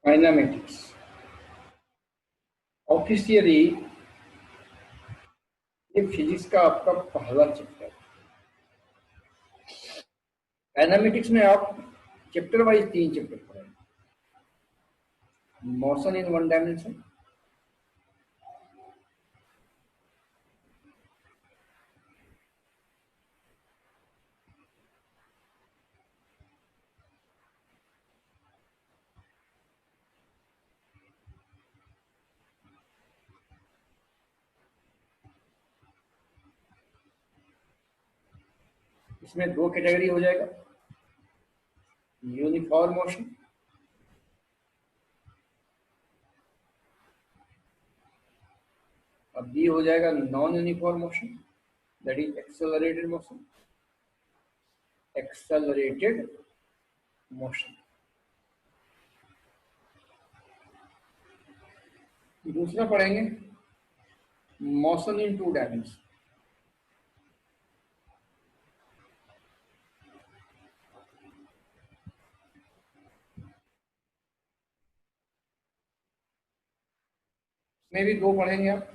Kinematics officially ये physics का आपका पहला चैप्टर है। काइनेमेटिक्स में आप चैप्टर वाइज 3 चैप्टर पढ़ेंगे। मोशन इन वन डायमेंशन, इसमें 2 कैटेगरी हो जाएगा, यूनिफॉर्म मोशन और बी हो जाएगा non uniform motion, that is accelerated motion. Accelerated motion दूसरा पढ़ेंगे मोशन इन 2 डायमेंशन। में भी 2 पढ़ेंगे आप।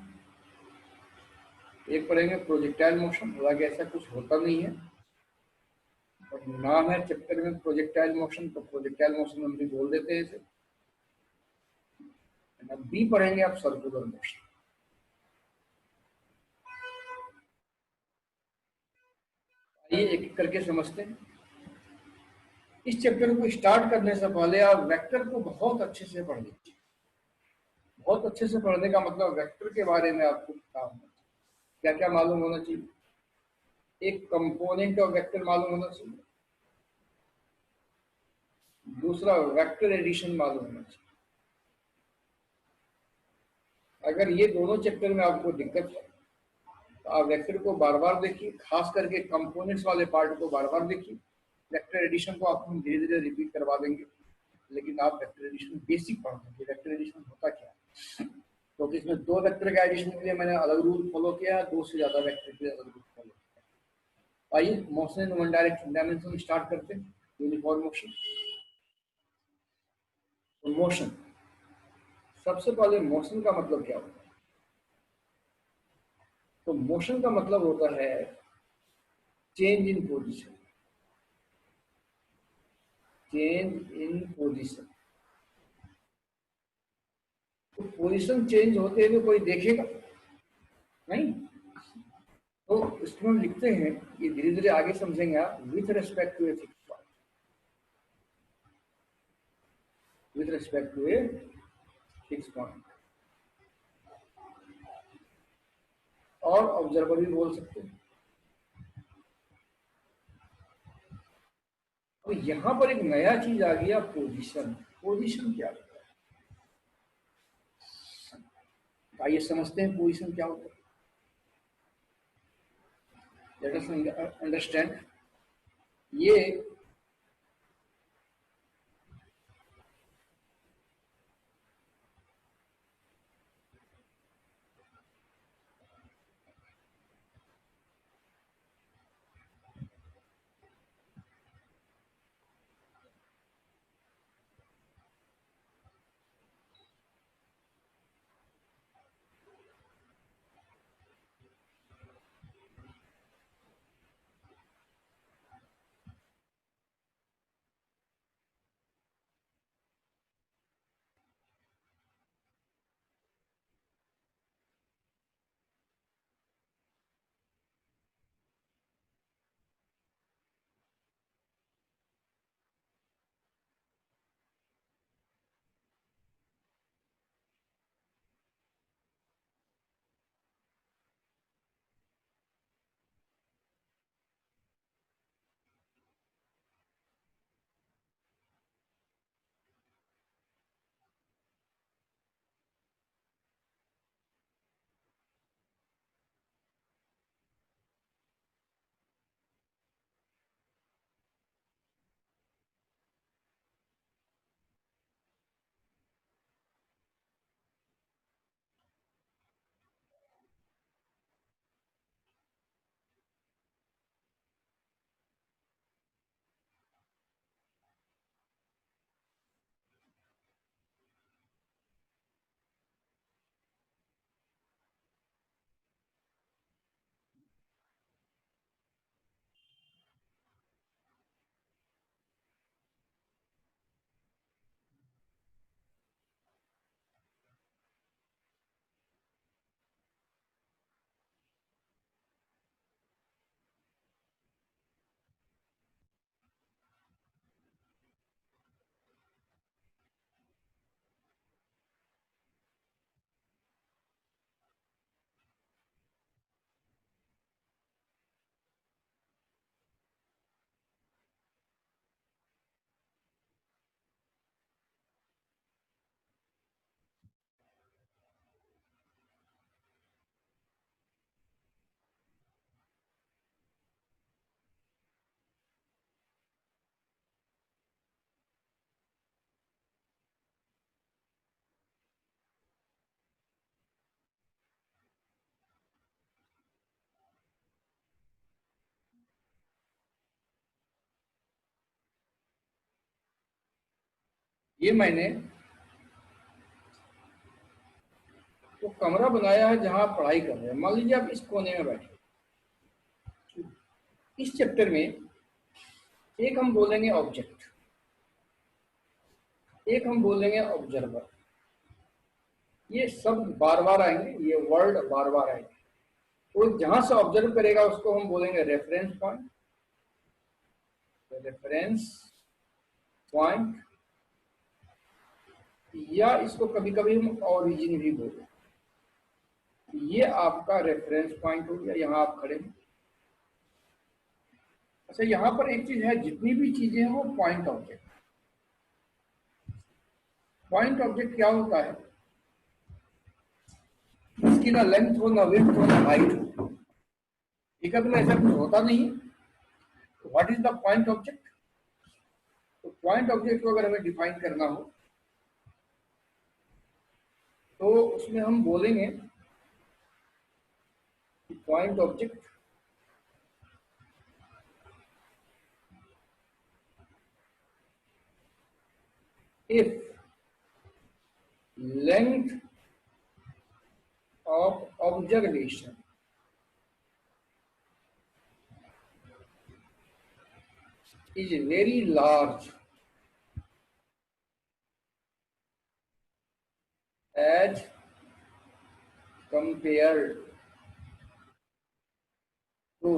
एक पढ़ेंगे प्रोजेक्टाइल मोशन, हालांकि ऐसा कुछ होता नहीं है और नाम है चैप्टर में प्रोजेक्टाइल मोशन, तो प्रोजेक्टाइल मोशन हम भी बोल देते हैं इसे। बी पढ़ेंगे आप सर्कुलर मोशन। आइए एक एक करके समझते हैं। इस चैप्टर को स्टार्ट करने से पहले आप वेक्टर को बहुत अच्छे से पढ़ लीजिए। बहुत अच्छे से पढ़ने का मतलब वेक्टर के बारे में आपको पता होना चाहिए। क्या क्या मालूम होना चाहिए? एक कंपोनेंट ऑफ वेक्टर मालूम होना चाहिए, दूसरा वेक्टर एडिशन मालूम होना चाहिए। अगर ये दोनों चैप्टर में आपको दिक्कत है तो आप वेक्टर को बार बार देखिए, खास करके कंपोनेंट्स वाले पार्ट को बार बार देखिए। वेक्टर एडिशन को आपको हम धीरे धीरे रिपीट करवा देंगे, लेकिन आप वेक्टर एडिशन बेसिक पढ़ लेंगे। वेक्टर एडिशन होता क्या है, क्योंकि इसमें 2 वेक्टर का एडिशन के लिए मैंने अलग रूल फॉलो किया है, 2 से ज्यादा वेक्टर के लिए अलग रूल फॉलो किया। आइए motion in one dimension start करते हैं। Uniform motion. मोशन, सबसे पहले मोशन का मतलब क्या होता है? तो मोशन का मतलब होता है change in position. Change in position, तो पोजीशन चेंज होते हुए कोई देखेगा नहीं। तो इसमें हम लिखते हैं, ये धीरे धीरे आगे समझेंगे आप, with respect to a fix point. With respect to a fix point, और ऑब्जर्वर भी बोल सकते हैं। तो यहां पर एक नया चीज आ गया, पोजीशन। पोजीशन क्या होता है? आइए समझते हैं पोजीशन क्या होता है। Let us understand. ये ये मैंने तो कमरा बनाया है जहां आप पढ़ाई कर रहे हैं। मान लीजिए आप इस कोने में बैठे। इस चैप्टर में एक हम बोलेंगे ऑब्जेक्ट, एक हम बोलेंगे ऑब्जर्वर। ये शब्द बार बार आएंगे, ये वर्ड बार बार आएंगे। तो जहां से ऑब्जर्व करेगा उसको हम बोलेंगे रेफरेंस पॉइंट, रेफरेंस पॉइंट, या इसको कभी कभी हम ओरिजिन भी बोलते हैं। ये आपका रेफरेंस पॉइंट हो गया, यहाँ आप खड़े हैं। अच्छा, यहाँ पर एक चीज है, जितनी भी चीजें हैं वो पॉइंट ऑब्जेक्ट। पॉइंट ऑब्जेक्ट क्या होता है, इसकी ना लेंथ हो, ना विड्थ हो, ना हाइट हो। ठीक है, तो ऐसा कुछ होता नहीं। What is the point object? तो पॉइंट ऑब्जेक्ट को अगर हमें डिफाइन करना हो तो उसमें हम बोलेंगे point object if length of observation is very large as compared to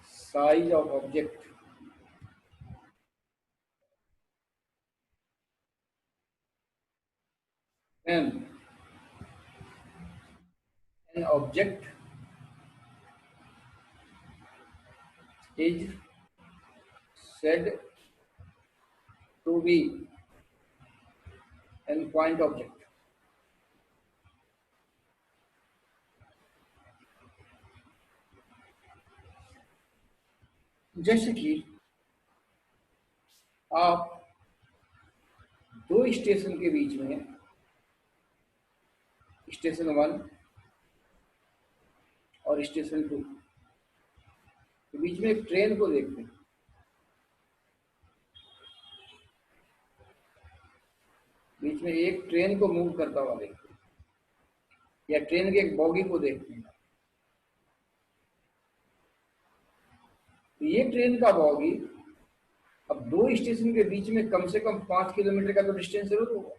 size of object, then an object is said to be an point object. जैसे कि आप दो स्टेशन के बीच में, स्टेशन 1 और स्टेशन 2 के बीच में एक ट्रेन को देखते हैं। बीच में एक ट्रेन को मूव करता हुआ देखते हैं, या ट्रेन के एक बॉगी को देखते हैं। तो ये ट्रेन का बॉगी, अब दो स्टेशन के बीच में कम से कम 5 किलोमीटर का तो डिस्टेंस जरूर होगा।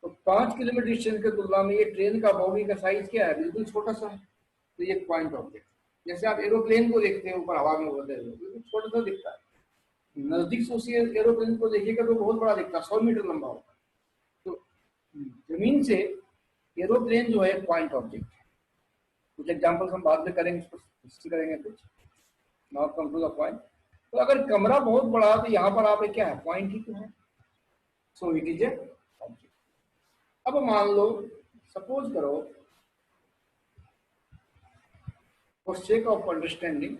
तो 5 किलोमीटर डिस्टेंस की तुलना में ये ट्रेन का बॉगी का साइज क्या है, बिल्कुल छोटा सा है। तो ये पॉइंट ऑब्जेक्ट, जैसे आप एरोप्लेन को देखते हैं ऊपर हवा में उड़ते हुए, बिल्कुल छोटा सा दिखता है। नजदीक से उसी एरोप्लेन को देखिएगा तो बहुत बड़ा दिखता है, 100 मीटर लंबा होता है। तो जमीन से एरोप्लेन जो है पॉइंट ऑब्जेक्ट। कुछ एग्जाम्पल्स हम बाद में करेंगे, उसको करेंगे कुछ। Now come to the point. तो अगर कमरा बहुत बड़ा है तो यहाँ पर आप क्या है, पॉइंट ही तो है। So it is a object. अब मान लो, सपोज करो, for sake of understanding,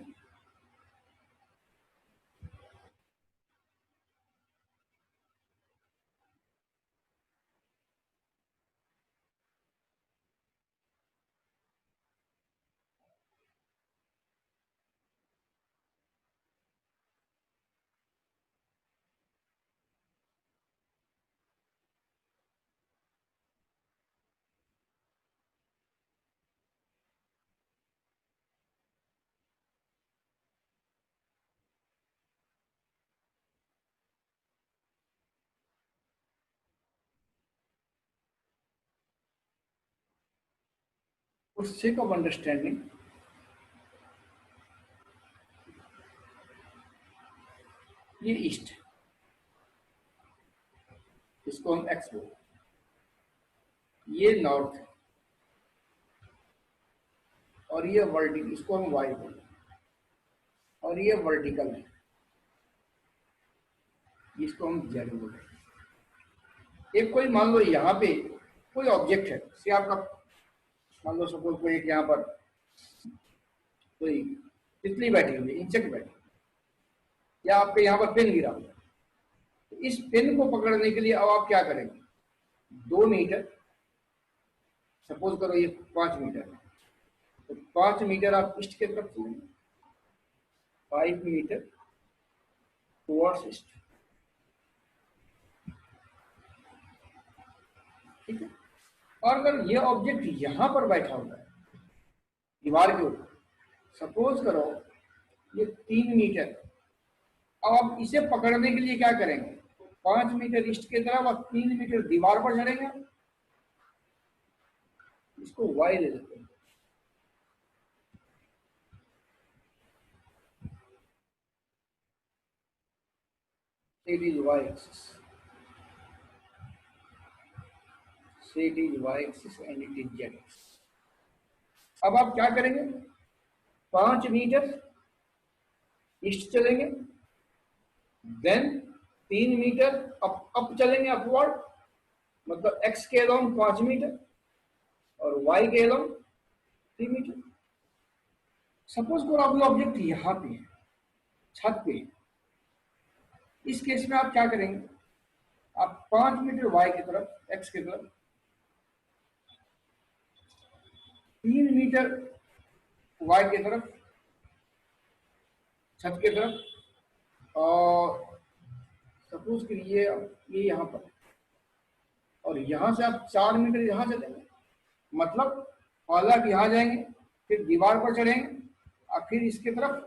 for sake of understanding, ये ईस्ट, इसको हम एक्स बोलते हैं। ये नॉर्थ है, और ये वर्टिकल, इसको हम वाई बोलते हैं। और ये वर्टिकल है, इसको हम जेड बोलते हैं। एक कोई मान लो यहाँ पे कोई ऑब्जेक्ट है, से आपका मान लो सपोज कोई एक यहाँ पर कोई तितली बैठी हुई, इंसेक्ट बैठी, या आपके यहाँ पर पेन गिरा हुआ। तो इस पेन को पकड़ने के लिए अब आप क्या करेंगे, 2 मीटर, सपोज करो ये 5 मीटर है, तो 5 मीटर आप ईस्ट की तरफ चलेंगे, 5 मीटर टुवर्ड्स ईस्ट। ठीक है। और अगर ये ऑब्जेक्ट यहां पर बैठा हुआ है दीवार के ऊपर, सपोज करो ये 3 मीटर, अब आप इसे पकड़ने के लिए क्या करेंगे, 5 मीटर ईस्ट की तरफ और 3 मीटर दीवार पर चढ़ेंगे। इसको वाई ले लेते हैं। It is y axis. Say it is y axis and it is z axis. अब आप क्या करेंगे, 5 मीटर ईस्ट चलेंगे, देन 3 मीटर अप चलेंगे, अपवर्ड, मतलब x के अलोंग 5 मीटर और y के अलोंग 3 मीटर। सपोज करो आपका ऑब्जेक्ट यहाँ पे है, छत पे है। इस केस में आप क्या करेंगे, आप 5 मीटर y की तरफ, x की तरफ, 3 मीटर y की तरफ, छत की तरफ, और सपोज करिए ये यहाँ पर, और यहाँ से आप 4 मीटर यहाँ चलेंगे, मतलब पहले आप यहाँ जाएंगे, फिर दीवार पर चढ़ेंगे और फिर इसके तरफ,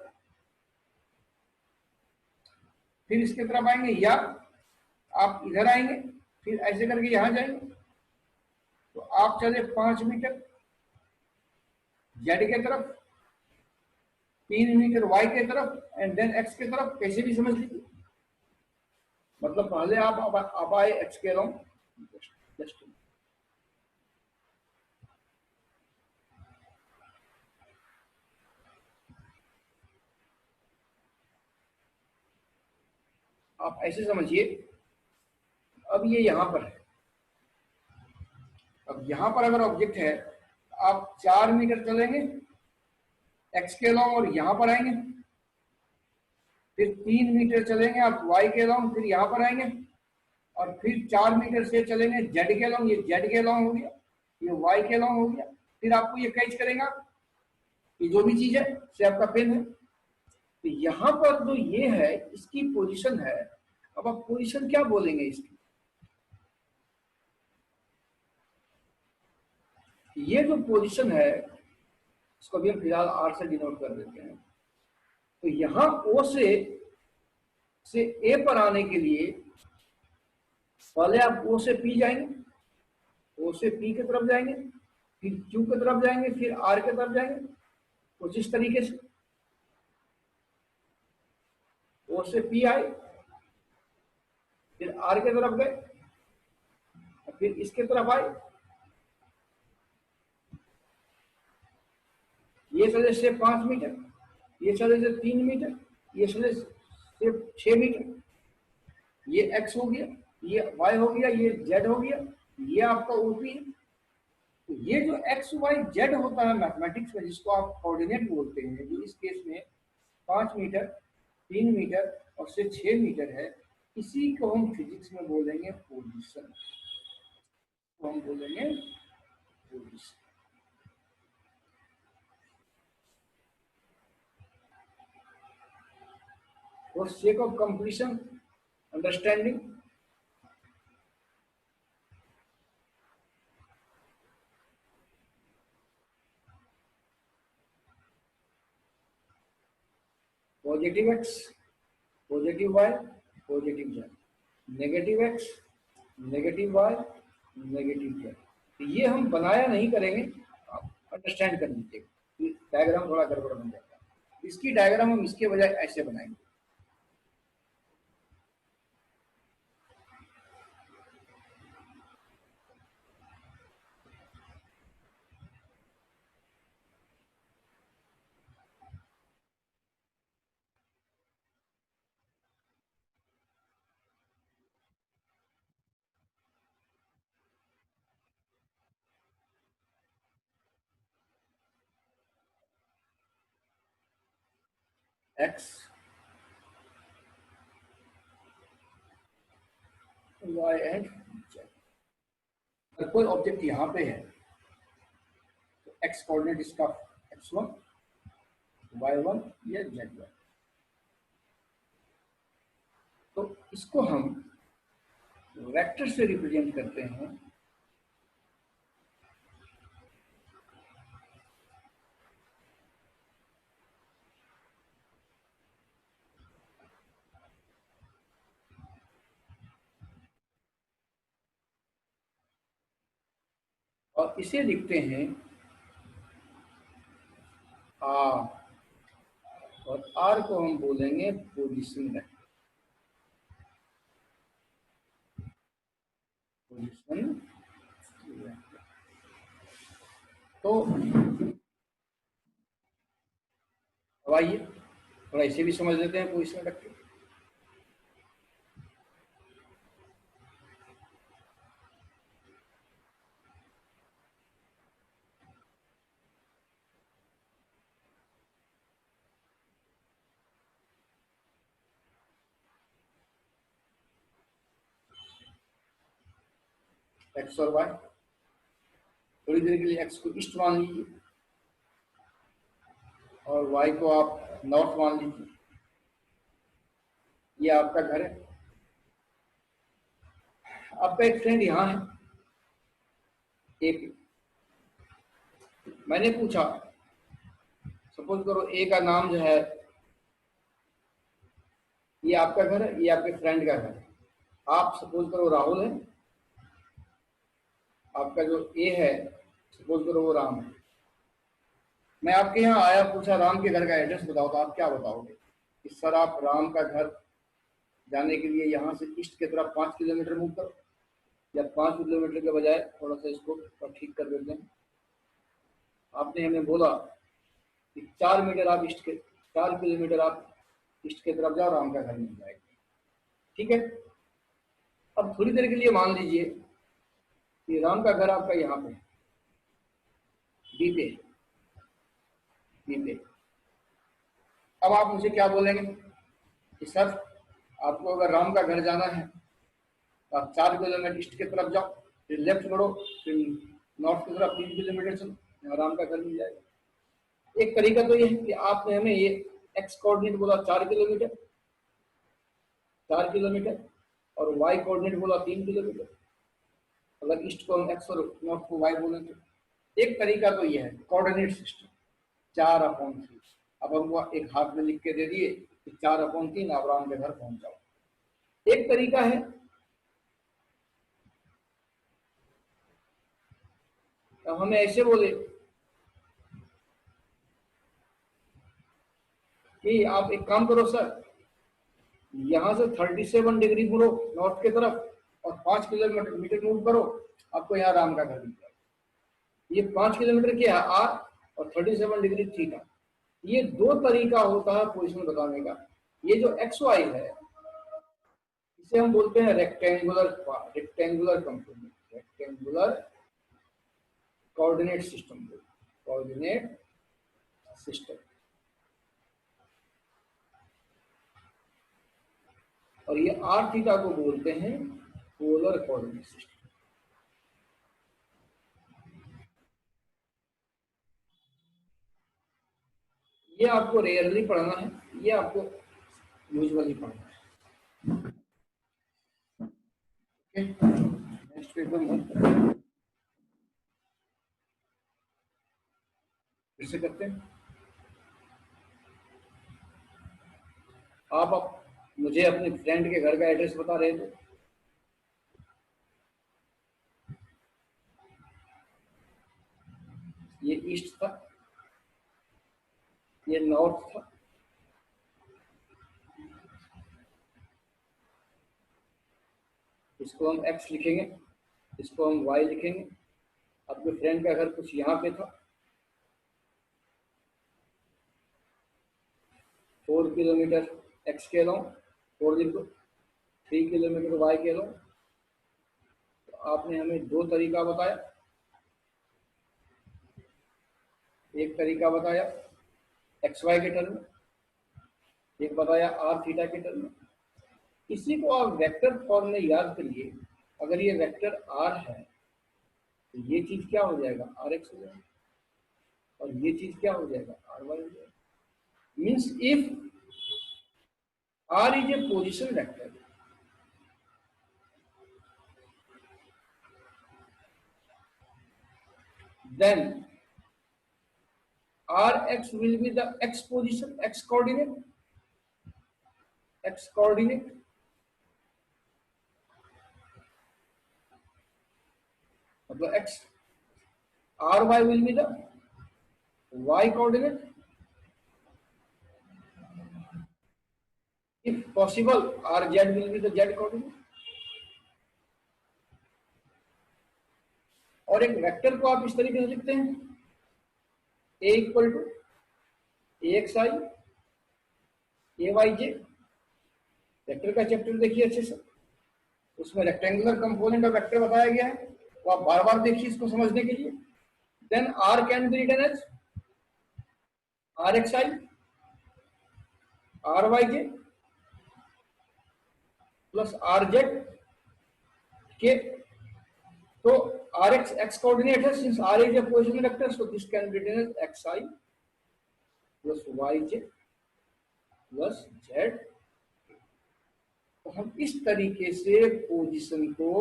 फिर इसके तरफ आएंगे, या आप इधर आएंगे फिर ऐसे करके यहाँ जाएंगे। तो आप चले 5 मीटर जेड के तरफ, 3 मीटर वाई के तरफ एंड देन एक्स के तरफ, कैसे भी समझ लीजिए। मतलब पहले आप आए एक्स के अलोंग, जस्ट आप ऐसे समझिए। अब ये यहां पर है, अब यहां पर अगर ऑब्जेक्ट है, आप 4 मीटर चलेंगे एक्स के अलोंग और यहां पर आएंगे, फिर 3 मीटर चलेंगे आप वाई के अलोंग, फिर यहां पर आएंगे, और फिर 4 मीटर से चलेंगे जेड के अलोंग, ये जेड के अलोंग हो गया, ये वाई के अलोंग हो गया। फिर आपको ये कैच करेगा, ये जो भी चीज है, से आपका पेन है, तो यहां पर जो ये है इसकी पोजीशन है। अब आप पोजीशन क्या बोलेंगे इसकी, ये जो पोजीशन है इसको भी हम फिलहाल आर से डिनोट कर देते हैं। तो यहां ओ से ए पर आने के लिए पहले आप ओ से पी जाएंगे, ओ से पी की तरफ जाएंगे, फिर क्यू की तरफ जाएंगे, फिर आर की तरफ जाएंगे, कुछ इस तरीके से। ओ से पी आए, फिर आर की तरफ गए, फिर इसके तरफ आए, ये चले से 5 मीटर, ये चले से 3 मीटर, ये चले से 6 मीटर, ये एक्स हो गया, ये वाई हो गया, ये जेड हो गया, ये आपका ओपी है। तो ये जो एक्स वाई जेड होता है मैथमेटिक्स में, जिसको आप कोऑर्डिनेट बोलते हैं, जो इस केस में 5 मीटर, 3 मीटर और से 6 मीटर है, इसी को हम फिजिक्स में बोलेंगे पोजीशन, को हम बोलेंगे position. For sake of completion, understanding, positive x, positive y, positive z, negative x, negative y, negative z. तो ये हम बनाया नहीं करेंगे, आप अंडरस्टैंड कर लीजिए, डायग्राम थोड़ा गड़बड़ बन जाता है। इसकी डायग्राम हम इसके बजाय ऐसे बनाएंगे, एक्स वाई एंड जेड। अगर कोई ऑब्जेक्ट यहाँ पे है तो एक्स कोऑर्डिनेट इसका x1, y1 या z1। तो इसको हम वेक्टर से रिप्रेजेंट करते हैं, और इसे लिखते हैं आर, और आर को हम बोलेंगे पोजीशन वेक्टर। Position vector. तो अब आइए थोड़ा इसे भी समझ लेते हैं पोजीशन वेक्टर। एक्स और वाई, थोड़ी देर के लिए एक्स को ईस्ट मान लीजिए और वाई को आप नॉर्थ मान लीजिए। ये आपका घर है, आपका एक फ्रेंड यहाँ है ए पे। मैंने पूछा, सपोज करो ए का नाम जो है, ये आपका घर है, ये आपके फ्रेंड का घर है। आप सपोज करो राहुल है, आपका जो ए है सपोज करो वो राम है। मैं आपके यहाँ आया, पूछा राम के घर का एड्रेस बताओ, तो आप क्या बताओगे कि सर आप राम का घर जाने के लिए यहाँ से ईस्ट की तरफ 5 किलोमीटर मूव करो, या 5 किलोमीटर के बजाय थोड़ा सा इसको ठीक कर देते हैं। आपने हमें बोला कि 4 मीटर आप ईस्ट के 4 किलोमीटर आप ईस्ट की तरफ जाओ, राम का घर मिल जाएगा। ठीक है, अब थोड़ी देर के लिए मान लीजिए कि राम का घर आपका यहाँ पे बी पे, बी पे। अब आप मुझे क्या बोलेंगे कि सर आपको अगर राम का घर जाना है तो आप 4 किलोमीटर ईस्ट की तरफ जाओ, फिर लेफ्ट बढ़ो, फिर नॉर्थ की तरफ 3 किलोमीटर चलो, यहाँ राम का घर मिल जाएगा। एक तरीका तो ये है कि आपने हमें ये एक्स कोऑर्डिनेट बोला 4 किलोमीटर, 4 किलोमीटर, और वाई कोऑर्डिनेट बोला 3 किलोमीटर। अगर ईस्ट को हम एक्स और नॉर्थ को वाई बोले तो एक तरीका तो ये है कोऑर्डिनेट सिस्टम 4/3। अब हम एक हाथ में लिख के दे दिए कि 4/3 आप राम के घर पहुंच जाओ। एक तरीका है अब हमें ऐसे बोले कि आप एक काम करो सर, यहाँ से 37 डिग्री मुड़ो नॉर्थ की तरफ और 5 किलोमीटर मूव करो, आपको यहाँ राम का घर मिल जाएगा। ये 5 किलोमीटर क्या है आर, और 37 डिग्री थीटा। ये दो तरीका होता है पोजीशन बताने का। ये जो एक्स वाई है इसे हम बोलते हैं rectangular component, rectangular coordinate system, coordinate system. और ये आर थीटा को बोलते हैं पोलर कोऑर्डिनेट सिस्टम। ये आपको रेयरली पढ़ना है, ये आपको यूजुअली पढ़ना है। नेक्स्ट पेपर फिर से करते हैं। आप मुझे अपने फ्रेंड के घर का एड्रेस बता रहे थे। ये ईस्ट था, ये नॉर्थ था, इसको हम एक्स लिखेंगे, इसको हम वाई लिखेंगे। आपके फ्रेंड का घर कुछ यहाँ पे था, 4 किलोमीटर एक्स के लो, 4 लिख दो, 3 किलोमीटर वाई के लो। तो आपने हमें दो तरीका बताया, एक तरीका बताया एक्स वाई के टर्म में, एक बताया आर थीटा के टर्म में। इसी को आप वेक्टर फॉर्म में याद करिए। अगर ये वेक्टर आर है तो ये चीज क्या हो जाएगा, आर एक्स हो जाएगा, और ये चीज क्या हो जाएगा, आर वाई हो जाएगा। Means if R is a position vector, then Rx will be the x position, x coordinate, x coordinate, मतलब x ry will be the y coordinate, if possible rz will be the z coordinate. और एक vector को आप इस तरीके से लिखते हैं, a equal to axi ayj। Vector का चैप्टर देखिए अच्छे से, उसमें रेक्टेंगुलर कंपोनेंट ऑफ वेक्टर बताया गया है, तो आप बार बार देखिए इसको समझने के लिए। Then r can be written as rxi ryj plus rz k, तो rx x कोऑर्डिनेट है, since r is a position vector, so this can be written as xi plus yj plus z। तो हम इस तरीके से position को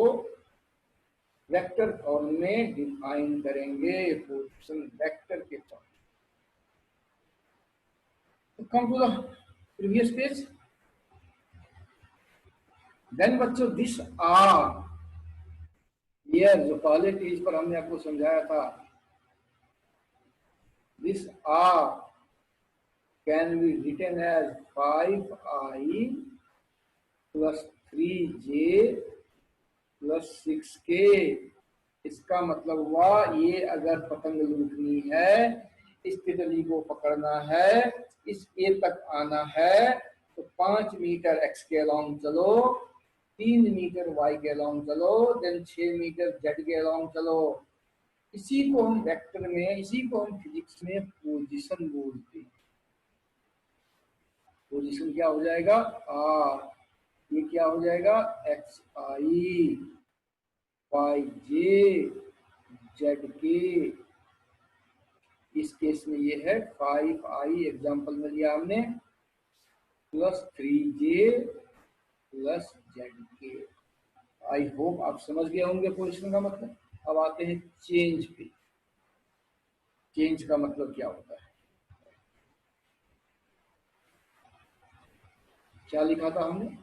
vector form में define करेंगे, पोजीशन वेक्टर के फॉर्म। तो come to the previous page. Then बच्चों दिस आर, ये जो पहले पेज पर हमने आपको समझाया था, this R can be written as 5i plus 3j plus 6k। इसका मतलब हुआ ये अगर पतंग लूटनी है, इस तितली को पकड़ना है, इस ए तक आना है, तो 5 मीटर x के अलोंग चलो, 3 मीटर y के अलोंग चलो, देन 6 मीटर z के अलोंग चलो। इसी को हम वेक्टर में, इसी को हम फिजिक्स में पोजीशन बोलते हैं। पोजीशन क्या हो जाएगा, r, ये क्या हो जाएगा xi yj zk। इस केस में ये है 5i, एग्जांपल में लिया हमने, plus 3j plus zk। I hope आप समझ गए होंगे पोजीशन का मतलब। अब आते हैं चेंज पे। चेंज का मतलब क्या होता है, क्या लिखा था हमने?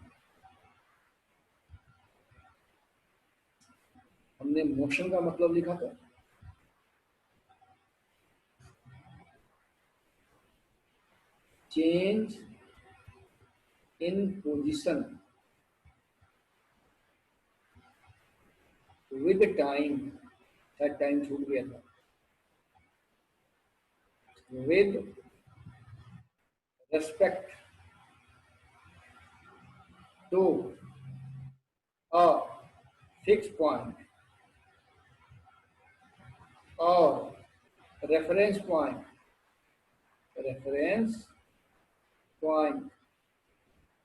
हमने मोशन का मतलब लिखा था, change in position with time. Time छूट गया था, with respect to a fixed point or reference point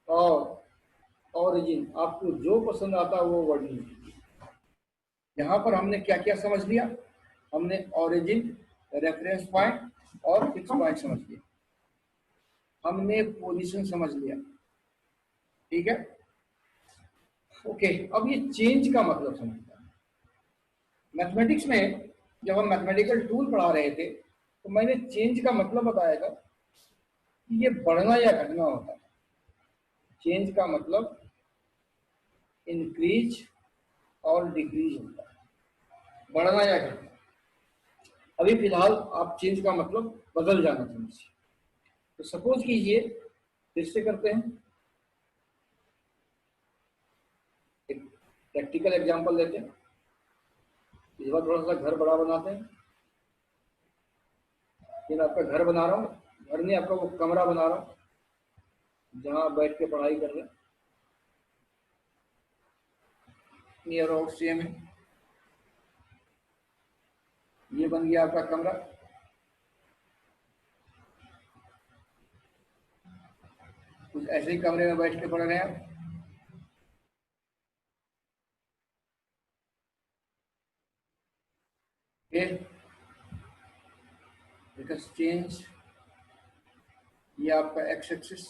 और origin, आपको जो पसंद आता है वो वर्ड लीजिए। यहाँ पर हमने क्या क्या समझ लिया? हमने origin, रेफरेंस पॉइंट और फिक्स पॉइंट समझ लिया, हमने पोजीशन समझ लिया, ठीक है। ओके, अब ये चेंज का मतलब समझते हैं। मैथमेटिक्स में जब हम मैथमेटिकल टूल पढ़ा रहे थे, तो मैंने चेंज का मतलब बताया था कि ये बढ़ना या घटना होता है। चेंज का मतलब इंक्रीज और डिक्रीज होता है, बढ़ना या घटना। अभी फिलहाल आप चेंज का मतलब बदल जाना समझिए। तो सपोज कीजिए, फिर से करते हैं, एक प्रैक्टिकल एग्जांपल लेते हैं। इस बार थोड़ा सा घर बड़ा बनाते हैं। फिर आपका घर बना रहा हूँ, घर नहीं, आपका वो कमरा बना रहा हूँ जहाँ बैठ के पढ़ाई कर रहे हैं, नियर अबाउट सेम है। ये बन गया आपका कमरा। कुछ ऐसे ही कमरे में बैठ के पढ़ रहे हैं आप। बिकॉज चेंज, ये आपका एक्स एक्सिस,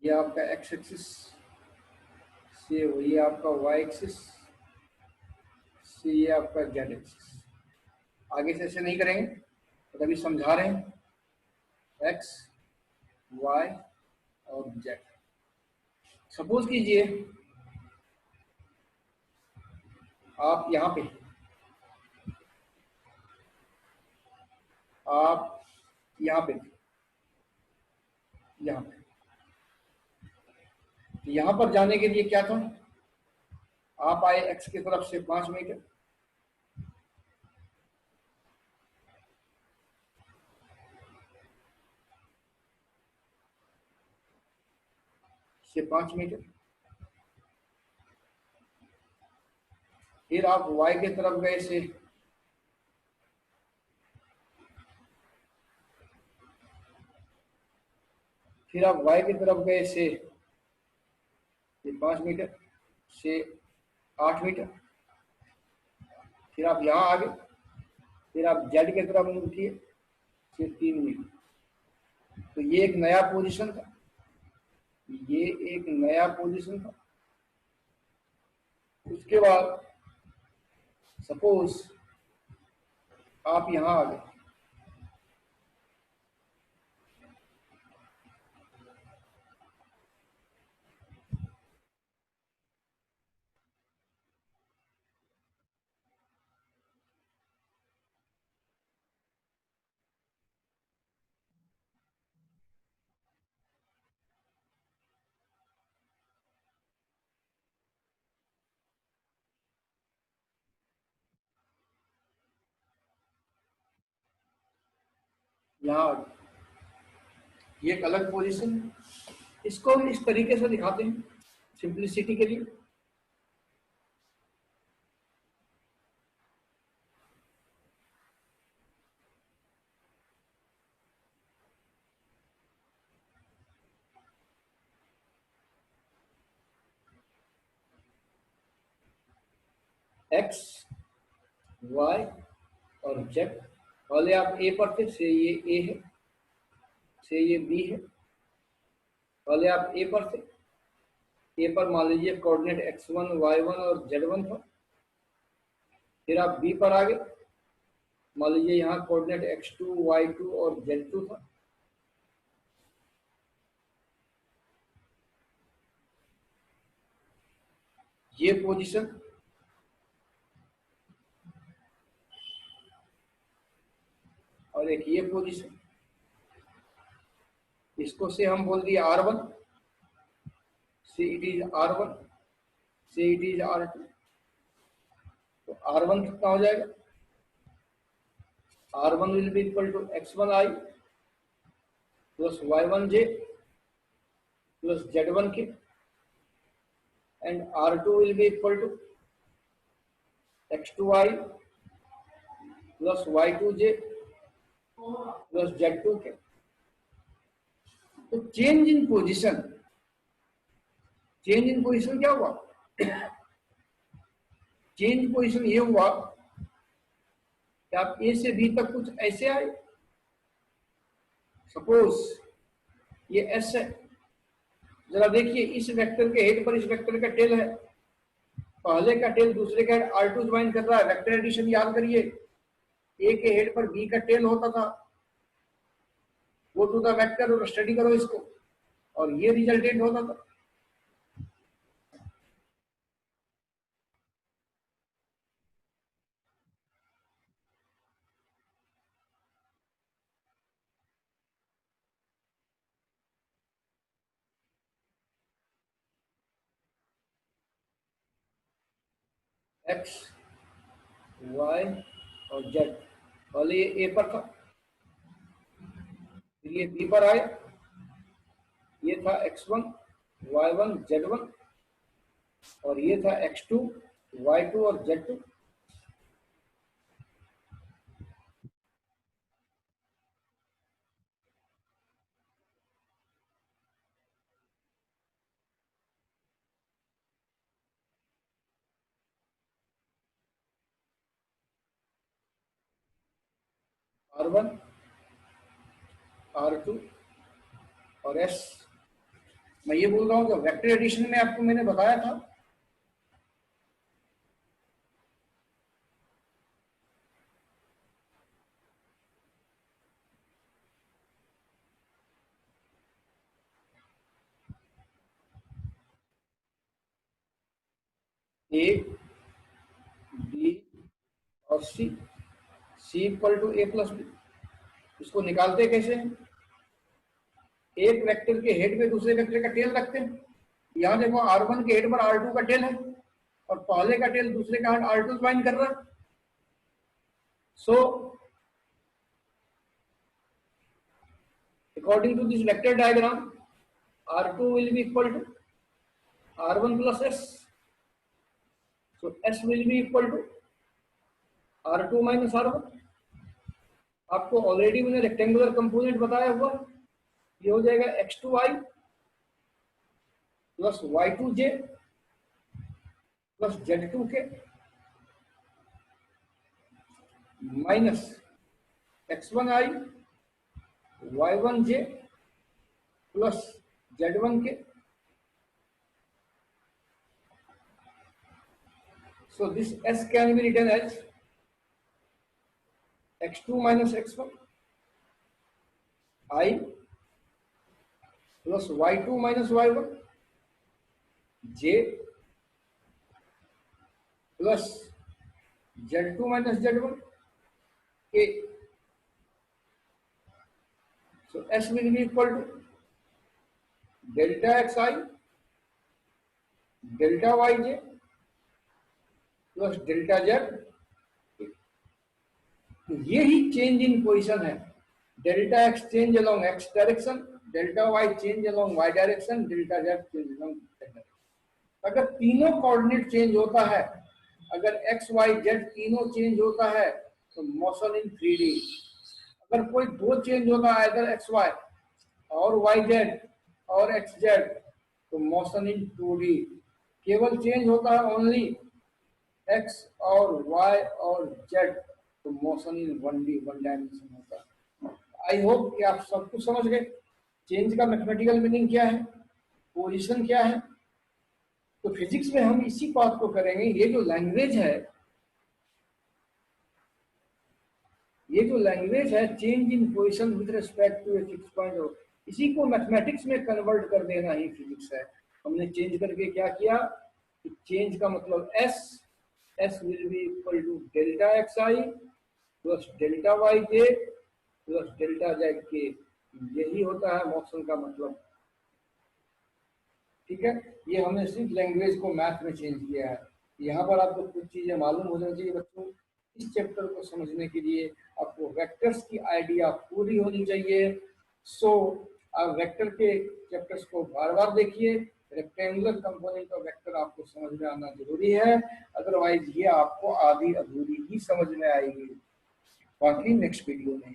ये आपका एक्स एक्सिस से वही आपका वाई एक्सिस से ये आपका जेड एक्सिस। आगे से ऐसे नहीं करेंगे, तो अभी समझा रहे हैं एक्स वाई और जेड। सपोज कीजिए आप यहाँ पे, आप यहाँ पे, यहाँ पे, यहाँ पर जाने के लिए क्या था, आप आए एक्स की तरफ से 5 मीटर, से 5 मीटर, फिर आप वाई की तरफ गए से, फिर आप वाई की तरफ गए से 5 मीटर, से 8 मीटर, फिर आप यहाँ आ गए, फिर आप जेड की तरफ मूव किए से 3 मीटर। तो ये एक नया पोजीशन था, ये एक नया पोजीशन था। उसके बाद सपोज आप यहाँ आ गए, यहाँ आ गए, ये एक अलग पोजीशन है। इसको हम इस तरीके से दिखाते हैं सिंप्लिसिटी के लिए। एक्स, वाई और जेड, पहले आप ए पर थे, से ये ए है, से ये बी है। पहले आप ए पर थे, ए पर मान लीजिए कोऑर्डिनेट x1 y1 और z1 था। फिर आप बी पर आ गए, मान लीजिए यहाँ कोऑर्डिनेट x2 y2 और z2 था। ये पोजीशन और एक ये पोजीशन, इसको से हम बोल दिए R1, से इट इज R1, से इट इज R2। तो R1 कितना हो जाएगा, R1 will be equal to x1i plus y1j plus z1k, and R2 will be equal to x2i plus y2j plus z2k। तो change in position, change in position क्या हुआ, change position ये हुआ कि आप ए से बी तक कुछ ऐसे आए। सपोज ये एस है, जरा देखिए इस वेक्टर के हेड पर इस वेक्टर का टेल है, पहले का टेल दूसरे का हेड R2 ज्वाइन कर रहा है। वेक्टर एडिशन याद करिए, ए के हेड पर बी का टेल होता था। गो टू द वेक्टर और स्टडी करो इसको, और ये रिजल्टेंट होता था। एक्स, वाई और जेड, पहले ये ए पर था, फिर ये बी पर आए, ये था x1 y1 z1, और ये था x2 y2 और z2। R1, R2 और S। मैं ये बोल रहा हूँ कि वेक्टर एडिशन में आपको मैंने बताया था ए बी और C, C equal to A plus B. इसको निकालते कैसे हैं? एक वेक्टर के हेड पे दूसरे वेक्टर का टेल रखते हैं। यहाँ देखो R1 के हेड पर R2 का टेल है और पहले का टेल दूसरे का हेड R2 ज्वाइन कर रहा है। सो according to this vector diagram, R2 will be equal to R1 plus S. So S will be equal to R2 minus R1। आपको ऑलरेडी मैंने रेक्टेंगुलर कंपोनेंट बताया हुआ, ये हो जाएगा x2i plus y2j plus z2k minus x1i y1j plus z1k। So this S can be written as x2 minus x1 I plus y2 minus y1 j plus z2 minus z1 k। So S will be equal to delta xi delta yj plus delta z. ये ही change in position है। Delta x change along x direction, delta y change along y direction, delta z change along z direction. अगर तीनों coordinate change होता है, अगर x y z तीनों change होता है तो मोशन इन 3D। अगर कोई दो चेंज होता है, अगर एक्स वाई और वाई जेड और एक्स जेड, तो मोशन इन 2D। केवल चेंज होता है ओनली एक्स और वाई और जेड, तो मोशन इन 1D, 1 डायमेंशन होता है। आई होप कि आप सब कुछ समझ गए चेंज का मैथमेटिकल मीनिंग क्या है, पोजीशन क्या है। तो फिजिक्स में हम इसी बात को करेंगे। ये जो लैंग्वेज है, change in position with respect to a fix point, इसी को मैथमेटिक्स में कन्वर्ट कर देना ही फिजिक्स है। हमने चेंज करके क्या किया कि चेंज का मतलब S will be equal to delta xi plus delta yj plus delta zk। यही होता है मोशन का मतलब। ठीक है, ये हमने सिर्फ लैंग्वेज को मैथ में चेंज किया है। यहाँ पर आपको कुछ चीजें मालूम हो जानी चाहिए बच्चों। इस चैप्टर को समझने के लिए आपको वेक्टर्स की आइडिया पूरी होनी चाहिए। सो आप वेक्टर के चैप्टर्स को बार बार देखिए। रेक्टेंगुलर कंपोनेंट ऑफ वेक्टर आपको समझ में आना जरूरी है, अदरवाइज ये आपको आधी अधूरी ही समझ में आएगी। बाकी नेक्स्ट वीडियो में।